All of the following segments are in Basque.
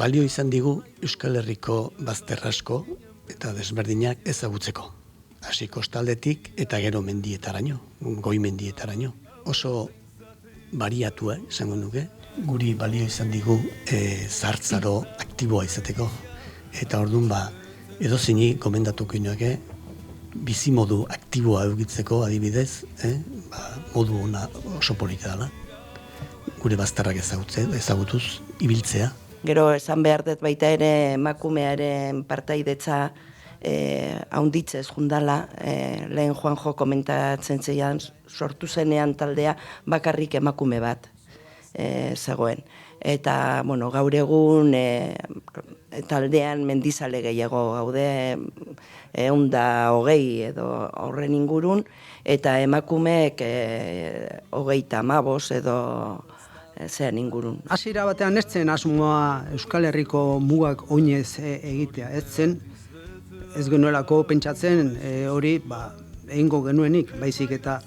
balio izan digu Euskal Herriko bazter asko eta desberdinak ezagutzeko. Hasi kostaldetik eta gero mendietaraino, goi mendietaraino. Oso bariatua, izango nuke, guri balio izan digu zahartzaro aktiboa izateko. Eta orduan edozini gomendatuko inoke bizimodu aktiboa edukitzeko adibidez, modu ona oso polita dela. Gure bazterrak ezagutuz, ibiltzea. Gero esan behar dut baita ere emakumearen partaidetza haunditzez jundala, lehen Juanjo komentatzen zeian sortu zenean taldea bakarrik emakume bat zegoen. Eta, gaur egun taldean mendizale gehiago gaude 120 edo horren ingurun, eta emakumeek 35 edo zean ingurun. Hasiera batean ez zen asmoa Euskal Herriko mugak oinez egitea, ez zen, ez genuelako pentsatzen hori egingo genuenik, baizik eta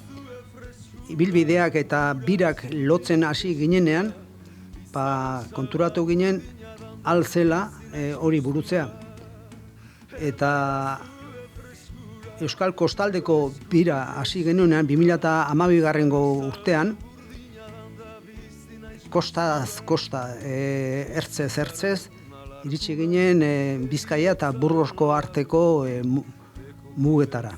ibilbideak eta birak lotzen hasi ginenean, konturatu ginen alzela hori burutzea. Eta Euskal Kostaldeko bira hasi genuenean 2012 urtean, kostaz kosta, ertzez, iritsi ginen Bizkaia eta Burgosko arteko mugetara.